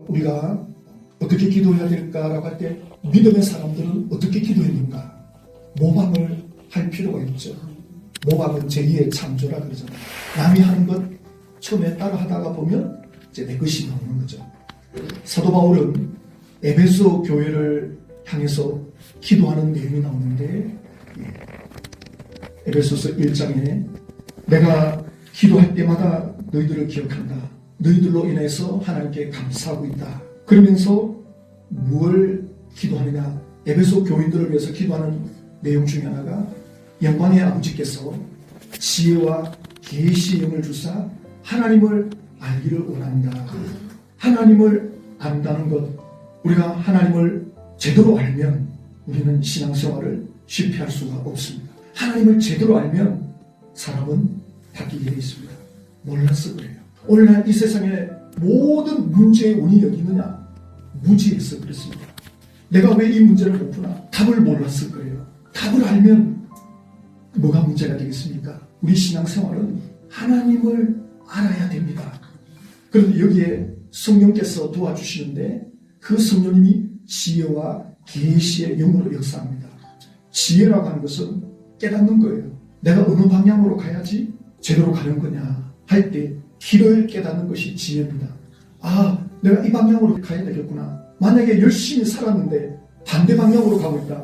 우리가 어떻게 기도해야 될까라고 할 때 믿음의 사람들은 어떻게 기도했는가 모방을 할 필요가 있죠. 모방은 제2의 창조라 그러잖아요. 남이 하는 것 처음에 따라 하다가 보면 이제 내 것이 나오는 거죠. 사도 바울은 에베소 교회를 향해서 기도하는 내용이 나오는데 에베소서 1장에 내가 기도할 때마다 너희들을 기억한다. 너희들로 인해서 하나님께 감사하고 있다. 그러면서 무엇을 기도하느냐. 에베소 교인들을 위해서 기도하는 내용 중에 하나가 영광의 아버지께서 지혜와 계시의 영을 주사 하나님을 알기를 원한다. 하나님을 안다는 것, 우리가 하나님을 제대로 알면 우리는 신앙생활을 쉽게 할 수가 없습니다. 하나님을 제대로 알면 사람은 바뀌게 되어 있습니다. 몰라서 그래요. 오늘날 이 세상의 모든 문제의 원인이 어디 있느냐? 무지해서 그렇습니다. 내가 왜 이 문제를 못 푸나? 답을 몰랐을 거예요. 답을 알면 뭐가 문제가 되겠습니까? 우리 신앙생활은 하나님을 알아야 됩니다. 그런데 여기에 성령께서 도와주시는데 그 성령님이 지혜와 계시의 영으로 역사합니다. 지혜라고 하는 것은 깨닫는 거예요. 내가 어느 방향으로 가야지 제대로 가는 거냐 할 때 길을 깨닫는 것이 지혜입니다. 아, 내가 이 방향으로 가야 되겠구나. 만약에 열심히 살았는데 반대 방향으로 가고 있다.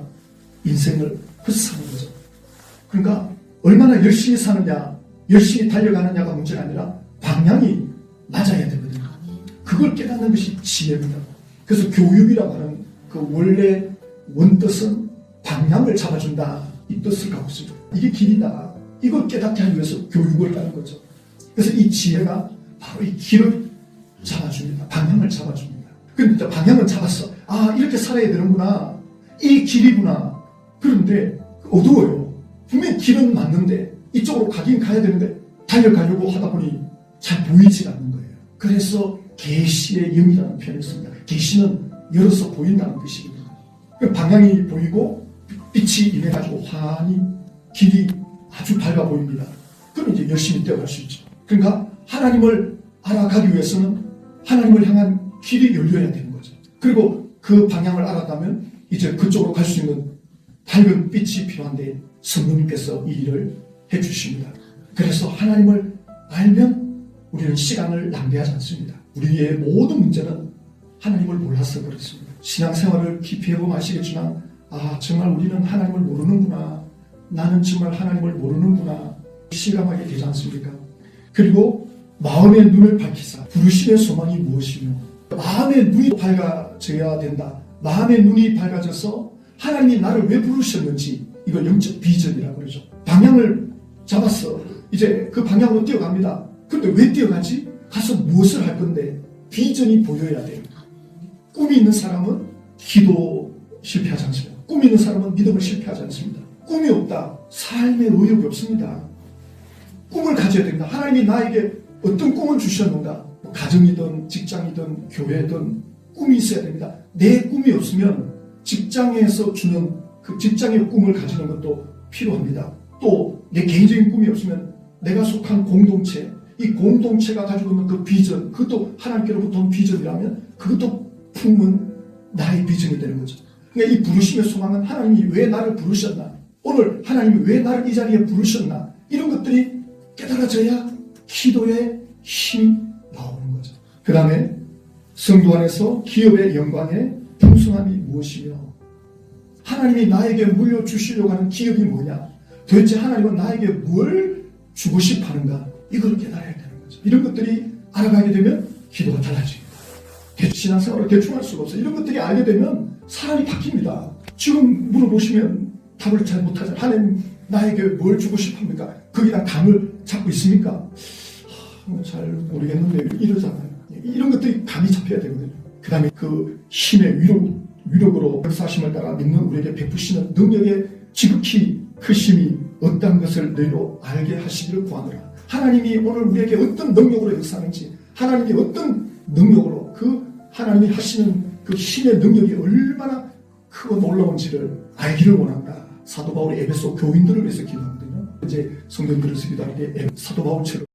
인생을 헛사는 거죠. 그러니까 얼마나 열심히 사느냐, 열심히 달려가느냐가 문제가 아니라 방향이 맞아야 되거든요. 그걸 깨닫는 것이 지혜입니다. 그래서 교육이라고 하는 그 원래 원뜻은 방향을 잡아준다. 이 뜻을 갖고 있습니다. 이게 길이다. 이걸 깨닫게 하기 위해서 교육을 하는 거죠. 그래서 이 지혜가 바로 이 길을 잡아줍니다. 방향을 잡아줍니다. 그런데 방향은 잡았어. 아, 이렇게 살아야 되는구나. 이 길이구나. 그런데 어두워요. 분명히 길은 맞는데 이쪽으로 가긴 가야 되는데 달려가려고 하다 보니 잘 보이지 않는 거예요. 그래서 계시의 영이라는 표현을 씁니다. 계시는 열어서 보인다는 뜻입니다. 방향이 보이고 빛이 임해가지고 환히 길이 아주 밝아 보입니다. 그럼 이제 열심히 뛰어갈 수 있죠. 그러니까 하나님을 알아가기 위해서는 하나님을 향한 길이 열려야 되는 거죠. 그리고 그 방향을 알았다면 이제 그쪽으로 갈 수 있는 밝은 빛이 필요한데 성령님께서 이 일을 해주십니다. 그래서 하나님을 알면 우리는 시간을 낭비하지 않습니다. 우리의 모든 문제는 하나님을 몰라서 그렇습니다. 신앙생활을 깊이 해보면 아시겠지만 아, 정말 우리는 하나님을 모르는구나. 나는 정말 하나님을 모르는구나. 실감하게 되지 않습니까? 그리고 마음의 눈을 밝히사 부르심의 소망이 무엇이며 마음의 눈이 밝아져야 된다. 마음의 눈이 밝아져서 하나님이 나를 왜 부르셨는지 이걸 영적 비전이라고 그러죠. 방향을 잡았어. 이제 그 방향으로 뛰어갑니다. 그런데 왜 뛰어가지? 가서 무엇을 할 건데 비전이 보여야 돼요. 꿈이 있는 사람은 기도 실패하지 않습니다. 꿈이 있는 사람은 믿음을 실패하지 않습니다. 꿈이 없다. 삶의 의욕이 없습니다. 꿈을 가져야 됩니다. 하나님이 나에게 어떤 꿈을 주셨는가? 가정이든 직장이든 교회든 꿈이 있어야 됩니다. 내 꿈이 없으면 직장에서 주는 그 직장의 꿈을 가지는 것도 필요합니다. 또 내 개인적인 꿈이 없으면 내가 속한 공동체, 이 공동체가 가지고 있는 그 비전, 그것도 하나님께로부터 온 비전이라면 그것도 품은 나의 비전이 되는 거죠. 그러니까 이 부르심의 소망은 하나님이 왜 나를 부르셨나? 오늘 하나님이 왜 나를 이 자리에 부르셨나? 이런 것들이 깨달아져야 기도의 힘이 나오는 거죠. 그 다음에 성도 안에서 기업의 영광의 풍성함이 무엇이며 하나님이 나에게 물려주시려고 하는 기업이 뭐냐? 도대체 하나님은 나에게 뭘 주고 싶어 하는가? 이걸 깨달아야 되는 거죠. 이런 것들이 알아가게 되면 기도가 달라집니다. 신앙생활을 대충 할 수가 없어요. 이런 것들이 알게 되면 사람이 바뀝니다. 지금 물어보시면 답을 잘 못하잖아요. 하나님 나에게 뭘 주고 싶어 합니까? 거기다 감을 잡고 있습니까? 잘 모르겠는데 이러잖아요. 이런 것들이 감이 잡혀야 되거든요. 그 다음에 그 힘의 위력으로 역사심을 따라 믿는 우리에게 베푸시는 능력의 지극히 크심이 어떤 것을 너희로 알게 하시기를 구하노라. 하나님이 오늘 우리에게 어떤 능력으로 역사하는지, 하나님이 어떤 능력으로 그 하나님이 하시는 그 힘의 능력이 얼마나 크고 놀라운지를 알기를 원한다. 사도 바울이 에베소 교인들을 위해서 기도하거든요. 이제 성도님들을 위해서 기도할 때 사도 바울처럼